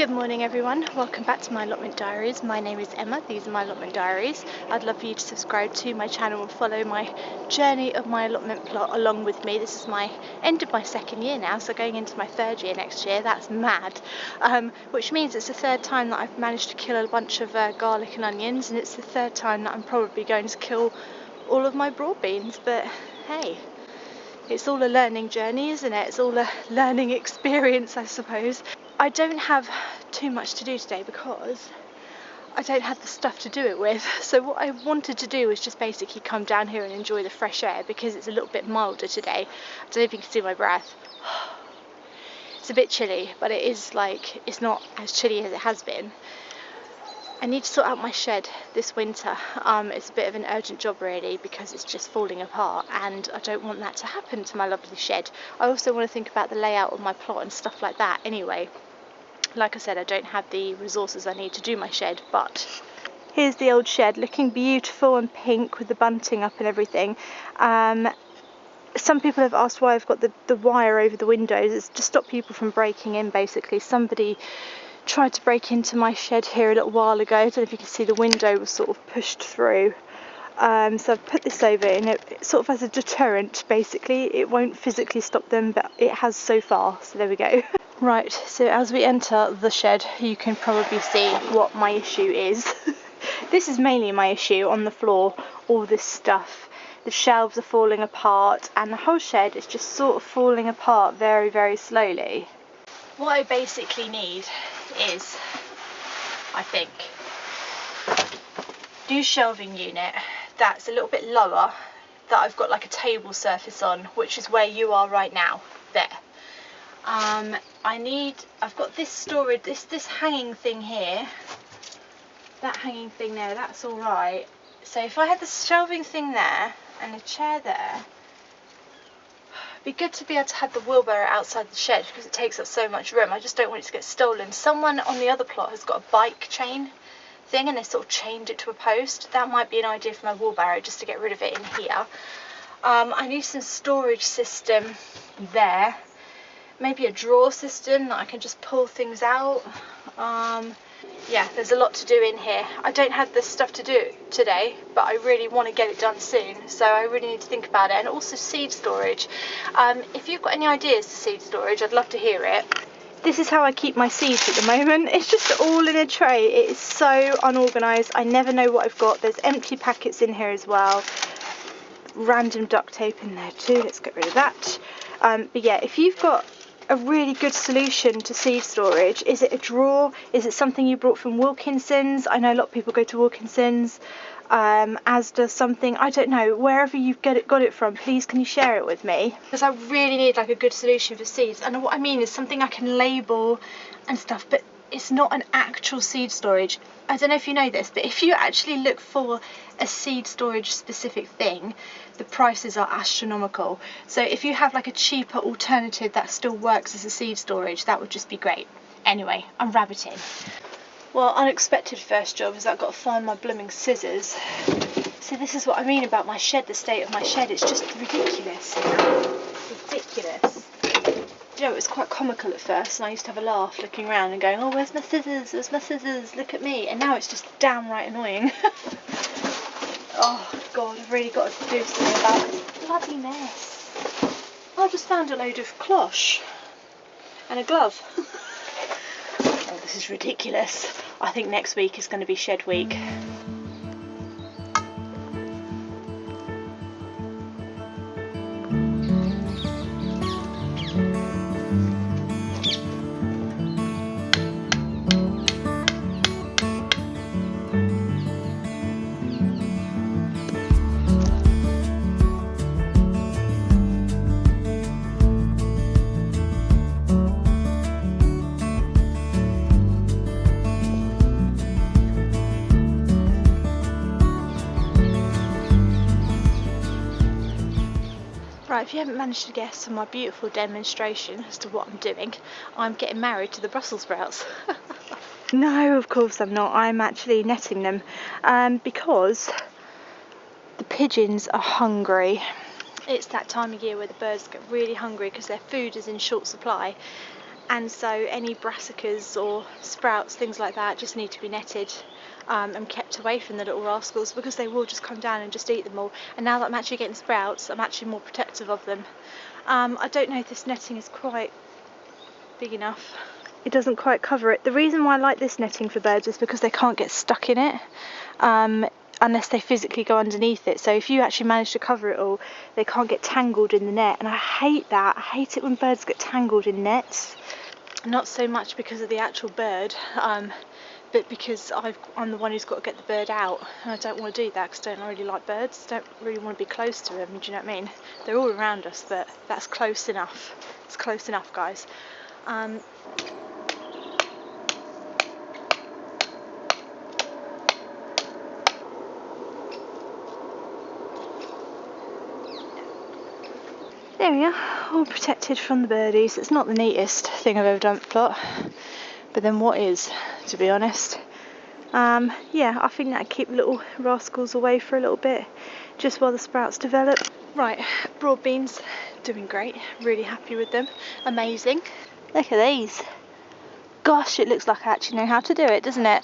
Good morning everyone, welcome back to my Allotment Diaries. My name is Emma, these are my Allotment Diaries. I'd love for you to subscribe to my channel and follow my journey of my allotment plot along with me. This is my end of my second year now, so going into my third year next year. That's mad. Which means it's the third time that I've managed to kill a bunch of garlic and onions, and it's the third time that I'm probably going to kill all of my broad beans, but hey. It's all a learning journey, isn't it? It's all a learning experience, I suppose. I don't have too much to do today because I don't have the stuff to do it with. So what I wanted to do was just basically come down here and enjoy the fresh air because it's a little bit milder today. I don't know if you can see my breath. It's a bit chilly, but it is like, it's not as chilly as it has been. I need to sort out my shed this winter. It's a bit of an urgent job really because it's just falling apart and I don't want that to happen to my lovely shed. I also want to think about the layout of my plot and stuff like that anyway. Like I said, I don't have the resources I need to do my shed, but here's the old shed looking beautiful and pink with the bunting up and everything. Some people have asked why I've got the wire over the windows. It's to stop people from breaking in basically. Somebody tried to break into my shed here a little while ago. I don't know if you can see the window was sort of pushed through. So I've put this over and it sort of as a deterrent basically. It won't physically stop them, but it has so far, so there we go. Right, so as we enter the shed you can probably see what my issue is. This is mainly my issue on the floor, all this stuff. The shelves are falling apart and the whole shed is just sort of falling apart very, very slowly. What I basically need is, I think, new shelving unit that's a little bit lower, that I've got like a table surface on, which is where you are right now, there. I've got this storage, this hanging thing here, that hanging thing there, that's alright. So if I had the shelving thing there and a chair there, it'd be good to be able to have the wheelbarrow outside the shed because it takes up so much room. I just don't want it to get stolen. Someone on the other plot has got a bike chain thing and they sort of chained it to a post. That might be an idea for my wheelbarrow, just to get rid of it in here. I need some storage system there. Maybe a drawer system that I can just pull things out. Yeah, there's a lot to do in here. I don't have the stuff to do today, but I really want to get it done soon, so I really need to think about it. And also seed storage. If you've got any ideas for seed storage, I'd love to hear it. This is how I keep my seeds at the moment. It's just all in a tray. It is so unorganised. I never know what I've got. There's empty packets in here as well. Random duct tape in there too. Let's get rid of that. But yeah, if you've got a really good solution to seed storage, is it a drawer? Is it something you brought from Wilkinson's? I know a lot of people go to Wilkinson's, Asda, something, I don't know, wherever you've got it from, please can you share it with me? Because I really need like a good solution for seeds, and what I mean is something I can label and stuff, but it's not an actual seed storage. I don't know if you know this, but if you actually look for a seed storage specific thing, the prices are astronomical. So if you have like a cheaper alternative that still works as a seed storage, that would just be great. Anyway, I'm rabbiting. Well, unexpected first job is I've got to find my blooming scissors. So this is what I mean about my shed, the state of my shed. It's just ridiculous, you know? Ridiculous. You know, it was quite comical at first, and I used to have a laugh looking around and going, oh, where's my scissors? Where's my scissors? Look at me. And now it's just downright annoying. Oh, God, I've really got to do something about this bloody mess. I just found a load of cloche and a glove. Oh, this is ridiculous. I think next week is going to be shed week. Right, if you haven't managed to guess on my beautiful demonstration as to what I'm doing, I'm getting married to the Brussels sprouts. No, of course I'm not. I'm actually netting them because the pigeons are hungry. It's that time of year where the birds get really hungry because their food is in short supply, and so any brassicas or sprouts, things like that, just need to be netted and kept away from the little rascals, because they will just come down and just eat them all. And now that I'm actually getting sprouts, I'm actually more protective of them. I don't know if this netting is quite big enough. It doesn't quite cover it. The reason why I like this netting for birds is because they can't get stuck in it unless they physically go underneath it. So if you actually manage to cover it all, they can't get tangled in the net, and I hate that. I hate it when birds get tangled in nets. Not so much because of the actual bird, but because I'm the one who's got to get the bird out, and I don't want to do that because I don't really like birds. Don't really want to be close to them, do you know what I mean? They're all around us, but that's close enough. It's close enough, guys. There we are, all protected from the birdies. It's not the neatest thing I've ever done at the plot, but then what is, to be honest? Yeah, I think that'd keep little rascals away for a little bit, just while the sprouts develop. Right, broad beans, doing great, really happy with them, amazing. Look at these. Gosh, it looks like I actually know how to do it, doesn't it?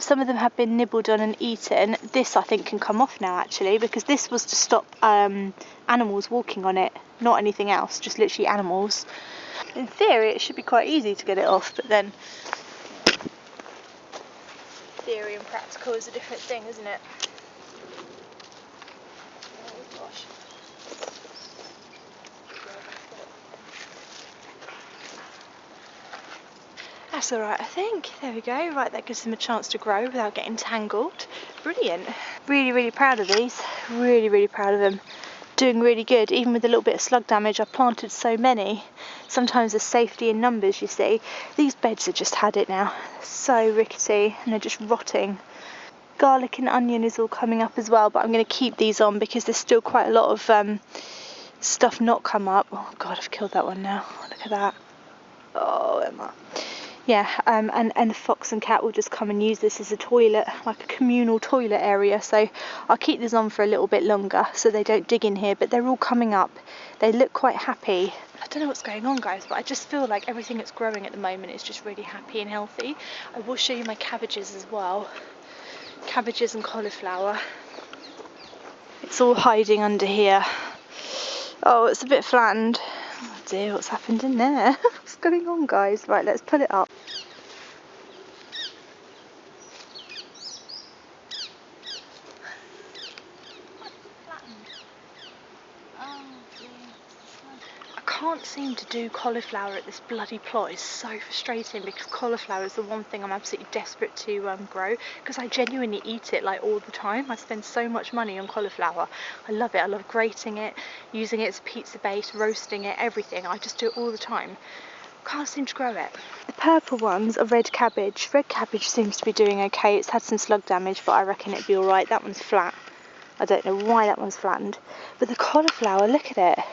Some of them have been nibbled on and eaten. This I think can come off now actually, because this was to stop animals walking on it, not anything else, just literally animals. In theory it should be quite easy to get it off, but then theory and practical is a different thing, isn't it? Oh gosh. That's alright, I think. There we go. Right, that gives them a chance to grow without getting tangled. Brilliant. Really, really proud of these. Really, really proud of them. Doing really good. Even with a little bit of slug damage, I've planted so many. Sometimes there's safety in numbers, you see. These beds have just had it now. So rickety, and they're just rotting. Garlic and onion is all coming up as well, but I'm going to keep these on because there's still quite a lot of stuff not come up. Oh God, I've killed that one now. Look at that. Oh, Emma. Yeah, and the fox and cat will just come and use this as a toilet, like a communal toilet area. So I'll keep this on for a little bit longer so they don't dig in here, but they're all coming up. They look quite happy. I don't know what's going on, guys, but I just feel like everything that's growing at the moment is just really happy and healthy. I will show you my cabbages as well. Cabbages and cauliflower. It's all hiding under here. Oh, it's a bit flattened. Oh dear, what's happened in there? What's going on, guys? Right, let's pull it up. I can't seem to do cauliflower at this bloody plot. It's so frustrating because cauliflower is the one thing I'm absolutely desperate to grow, because I genuinely eat it like all the time. I spend so much money on cauliflower. I love it. I love grating it, using it as a pizza base, roasting it, everything. I just do it all the time. Can't seem to grow it. The purple ones are red cabbage. Red cabbage seems to be doing okay. It's had some slug damage, but I reckon it'd be alright. That one's flat. I don't know why that one's flattened. But the cauliflower, look at it.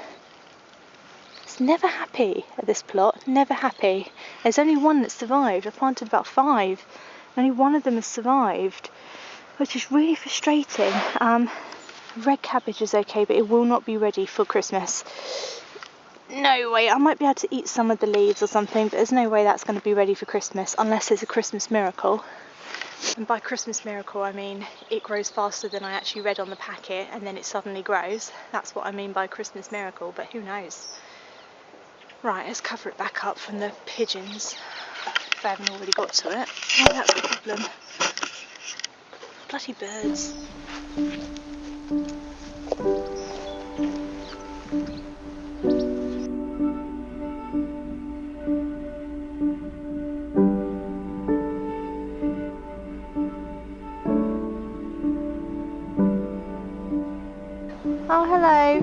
It's never happy at this plot. Never happy. There's only one that survived. I planted about 5. Only one of them has survived, which is really frustrating. Red cabbage is okay, but it will not be ready for Christmas. No way. I might be able to eat some of the leaves or something, but there's no way that's going to be ready for Christmas unless it's a Christmas miracle. And by Christmas miracle I mean it grows faster than I actually read on the packet and then it suddenly grows. That's what I mean by Christmas miracle, but who knows. Right, let's cover it back up from the pigeons if I haven't already got to it. Oh, that's the problem. Bloody birds. Oh, hello.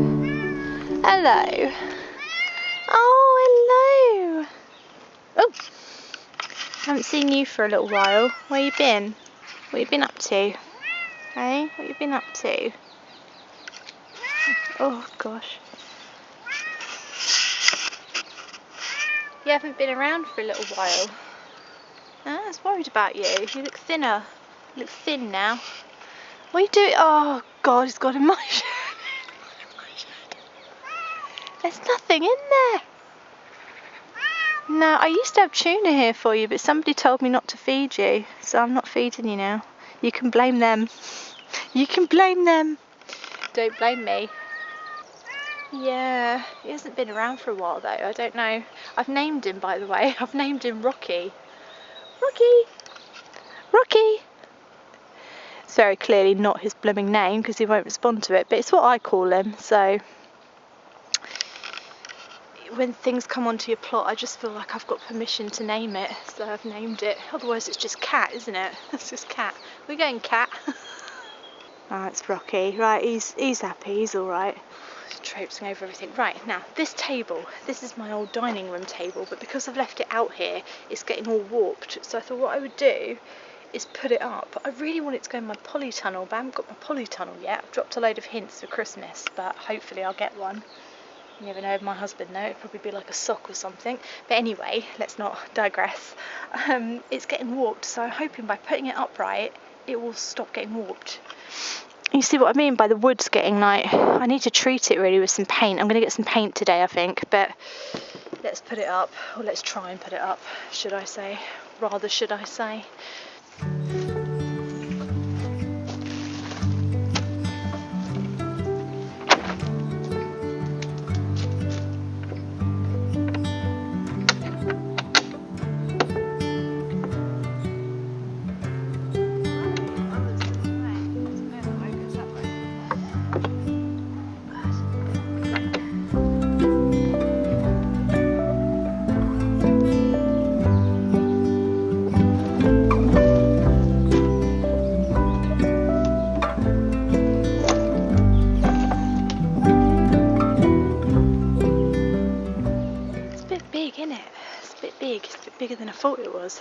Hello. Oh, hello. Oh, haven't seen you for a little while. Where you been? What you been up to? Hey, what you been up to? Oh, gosh. You haven't been around for a little while. I was worried about you. You look thinner. You look thin now. What are you doing? Oh, God, he's got in my shirt. There's nothing in there. No, I used to have tuna here for you, but somebody told me not to feed you, so I'm not feeding you now. You can blame them. You can blame them. Don't blame me. Yeah, he hasn't been around for a while though. I don't know. I've named him, by the way. I've named him Rocky. Rocky! Rocky! It's very clearly not his blooming name because he won't respond to it, but it's what I call him, so when things come onto your plot, I just feel like I've got permission to name it, so I've named it. Otherwise it's just Cat, isn't it? It's just Cat. We're going Cat. Oh, it's Rocky. Right, he's happy, he's alright. Traipsing over everything. Right, now, this table, this is my old dining room table, but because I've left it out here, it's getting all warped, so I thought what I would do is put it up. I really want it to go in my polytunnel, but I haven't got my polytunnel yet. I've dropped a load of hints for Christmas, but hopefully I'll get one. You never know, my husband though, it'd probably be like a sock or something. But anyway, let's not digress. It's getting warped, so I'm hoping by putting it upright, it will stop getting warped. You see what I mean by the wood's getting like, I need to treat it really with some paint. I'm going to get some paint today, I think, but let's put it up, or let's try and put it up, should I say. Rather, should I say. Bigger than I thought it was.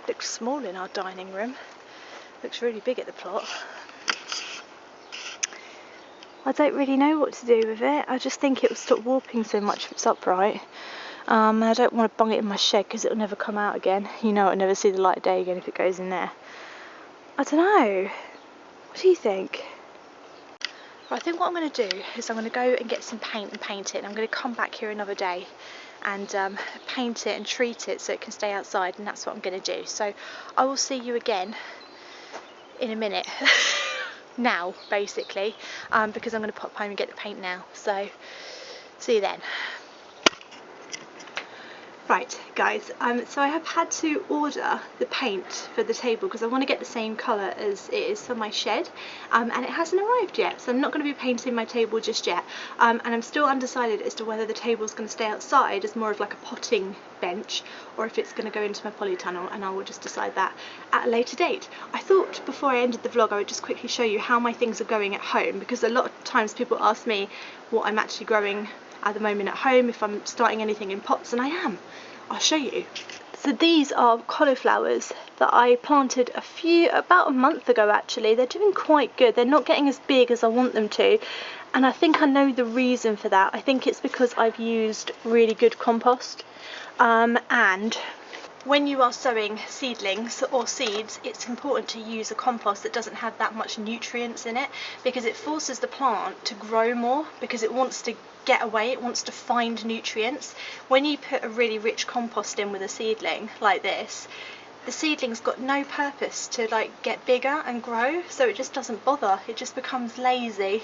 It looks small in our dining room. Looks really big at the plot. I don't really know what to do with it. I just think it will stop warping so much if it's upright. And I don't want to bung it in my shed because it'll never come out again. You know, it'll never see the light of day again if it goes in there. I don't know. What do you think? Well, I think what I'm going to do is I'm going to go and get some paint and paint it. And I'm going to come back here another day and paint it and treat it so it can stay outside, and that's what I'm going to do. So I will see you again in a minute. Now, basically, because I'm going to pop home and get the paint now. So see you then. Right, guys, so I have had to order the paint for the table because I want to get the same colour as it is for my shed, and it hasn't arrived yet, so I'm not going to be painting my table just yet, and I'm still undecided as to whether the table is going to stay outside as more of like a potting bench or if it's going to go into my polytunnel, and I will just decide that at a later date. I thought before I ended the vlog I would just quickly show you how my things are going at home, because a lot of times people ask me what I'm actually growing at the moment at home, if I'm starting anything in pots, and I am. I'll show you. So these are cauliflowers that I planted about a month ago actually. They're doing quite good. They're not getting as big as I want them to, and I think I know the reason for that. I think it's because I've used really good compost, and when you are sowing seedlings or seeds, it's important to use a compost that doesn't have that much nutrients in it, because it forces the plant to grow more, because it wants to get away, it wants to find nutrients. When you put a really rich compost in with a seedling like this, the seedling's got no purpose to like get bigger and grow, so it just doesn't bother, it just becomes lazy.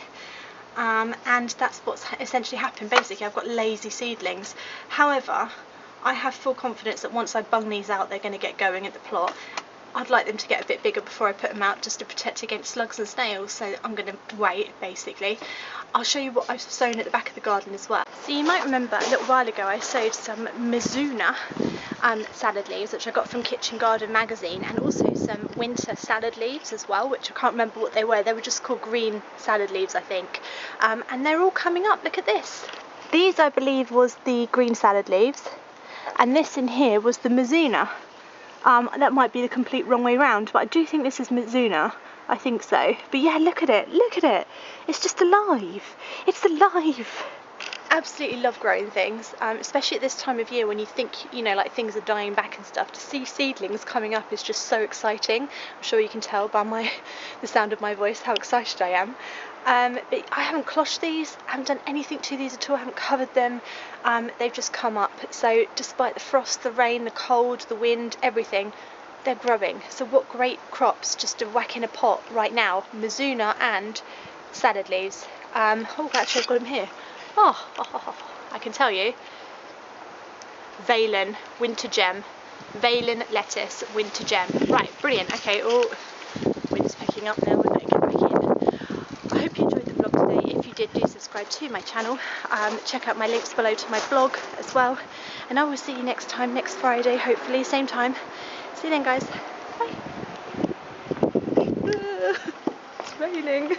And that's what's essentially happened. Basically, I've got lazy seedlings. However, I have full confidence that once I bung these out, they're going to get going at the plot. I'd like them to get a bit bigger before I put them out, just to protect against slugs and snails, so I'm going to wait, basically. I'll show you what I've sown at the back of the garden as well. So you might remember a little while ago I sowed some Mizuna salad leaves, which I got from Kitchen Garden magazine, and also some winter salad leaves as well, which I can't remember what they were. They were just called green salad leaves, I think. And they're all coming up. Look at this. These, I believe, was the green salad leaves, and this in here was the Mizuna. That might be the complete wrong way round, but I do think this is Mizuna. I think so. But yeah, look at it. Look at it. It's just alive. It's alive. absolutely love growing things, especially at this time of year when you think, you know, like things are dying back and stuff. To see seedlings coming up is just so exciting. I'm sure you can tell by the sound of my voice how excited I am. But I haven't closhed these, I haven't done anything to these at all, I haven't covered them. They've just come up. So despite the frost, the rain, the cold, the wind, everything, they're growing. So what great crops just to whack in a pot right now. Mizuna and salad leaves. Oh, actually I've got them here. I can tell you. Valen, winter gem. Valen lettuce, winter gem. Right, brilliant. Okay, wind's picking up now, we'll let it get back in. I hope you enjoyed the vlog today. If you did, do subscribe to my channel. Check out my links below to my blog as well. And I will see you next time, next Friday, hopefully, same time. See you then, guys. Bye. It's raining.